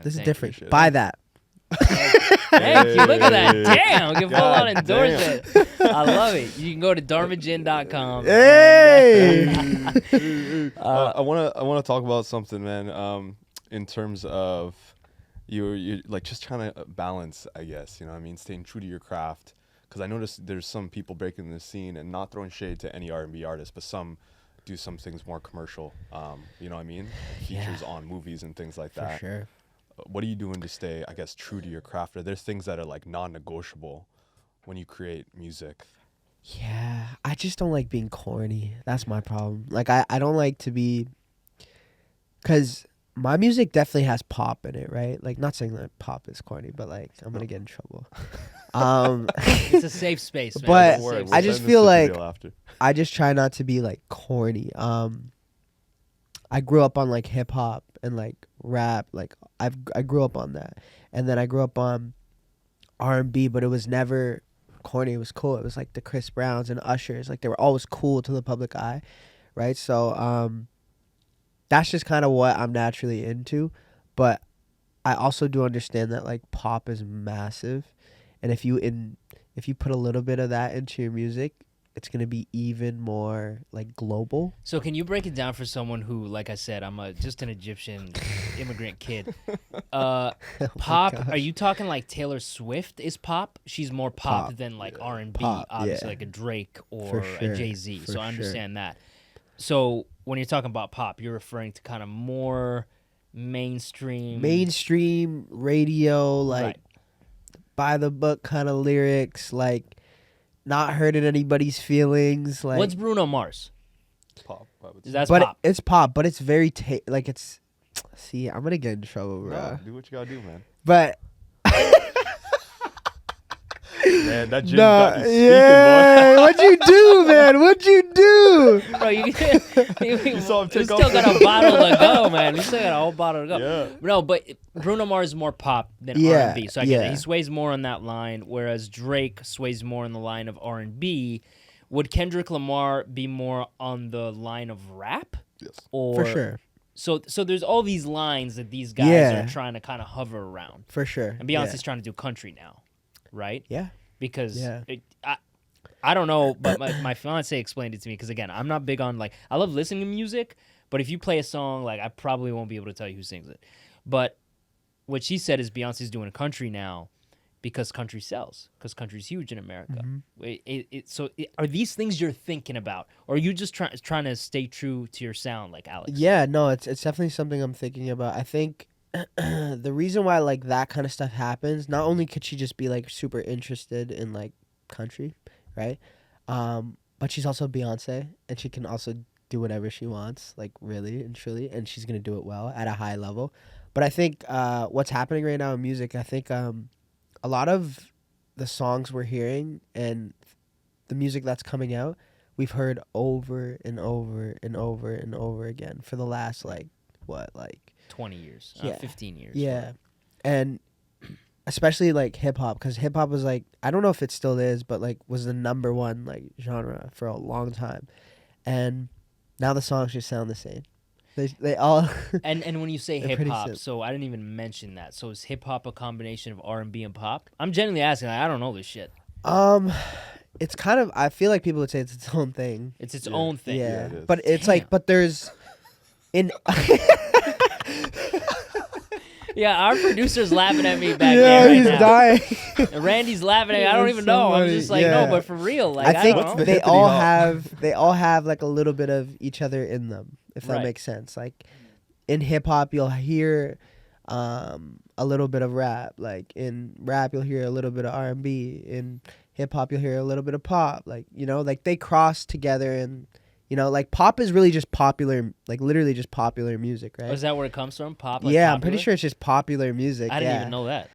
This is Thank different. you. Buy that. Thank you. Look at that. Damn. We can full on God endorse it. I love it. You can go to dharmagin.com. Hey. I wanna talk about something, man. In terms of you like just trying to balance, I guess. You know what I mean? Staying true to your craft. Because I noticed there's some people breaking the scene and not throwing shade to any R&B artists, but some do some things more commercial. You know what I mean? Features on movies and things like that. For sure. What are you doing to stay, I guess, true to your craft? Are there things that are like non-negotiable when you create music? Yeah, I just don't like being corny. That's my problem. Like, I don't like to be, because my music definitely has pop in it, right? Like, not saying that pop is corny, but like, I'm gonna get in trouble. It's a safe space, man. But It's a safe I space. just feel like I just try not to be like corny. I grew up on like hip hop and like rap. Like I grew up on that, and then I grew up on R&B, but it was never corny. It was cool. It was like the Chris Browns and Ushers. Like they were always cool to the public eye, right? So that's just kind of what I'm naturally into. But I also do understand that like pop is massive, and if you put a little bit of that into your music, it's gonna be even more like global. So can you break it down for someone who, like I said, I'm just an Egyptian immigrant kid. Pop? gosh. Are you talking like Taylor Swift is pop? She's more pop than like R&B, Pop, obviously, yeah. like a Drake or For a sure, Jay-Z. for So I sure. understand that. So when you're talking about pop, you're referring to kind of more mainstream radio, like Right. by the book kind of lyrics, like not hurting anybody's feelings. Like, What's Bruno Mars? Pop. I would say. That's but pop. it's pop, but it's very like it's. See, I'm gonna get in trouble, bro. No, do what you gotta do, man. But Man, that gym nah, got you speaking, yeah, what'd you do, man? What'd you do? Bro, you saw him we take still off. got a bottle to go, man. We still got a whole bottle to go. Yeah. No, but Bruno Mars is more pop than Yeah, R&B, so I get yeah. it. He sways more on that line, whereas Drake sways more on the line of R&B. Would Kendrick Lamar be more on the line of rap? Yes. Or For sure, So there's all these lines that these guys Yeah. are trying to kind of hover around. for sure. And Beyonce's trying to do country now, right? Yeah. Because Yeah. I don't know, but my fiance explained it to me because, again, I'm not big on, like, I love listening to music, but if you play a song, like, I probably won't be able to tell you who sings it. But what she said is Beyonce's doing country now because country sells, because country's huge in America. Mm-hmm. Are these things you're thinking about, or are you just trying to stay true to your sound, like Alex? Yeah, no, it's definitely something I'm thinking about. I think the reason why like that kind of stuff happens, not only could she just be like super interested in like country, right? But she's also Beyonce, and she can also do whatever she wants, like really and truly, and she's gonna do it well at a high level. But I think what's happening right now in music, I think a lot of the songs we're hearing and the music that's coming out, we've heard over and over and over and over again for the last like 20 years, Yeah. 15 years. yeah, and especially like hip hop, because hip hop was like, I don't know if it still is, but like was the number one like genre for a long time, and now the songs just sound the same. They all And when you say They're hip pretty hop, simple. so I didn't even mention that. So is hip hop a combination of R&B and pop? I'm genuinely asking. I don't know this shit. it's kind of, I feel like people would say it's its own thing. It's its Yeah. own thing. Yeah, it is. but it's Damn. like, but there's in Yeah, our producer's laughing at me back yeah, there right he's now. dying. And Randy's laughing at me. I don't It's even so know. I'm funny. just like, Yeah. no, but for real, like, I I think don't know. they Hippity all hop. have like a little bit of each other in them, if that Right. makes sense. Like in hip hop, you'll hear a little bit of rap. Like in rap, you'll hear a little bit of R&B. In hip hop, you'll hear a little bit of pop. Like, you know, like they cross together, and you know, like pop is really just popular, like literally just popular music, right? Oh, is that where it comes from? Pop? Like yeah, I'm popular? pretty sure it's just popular music. I didn't yeah. even know that.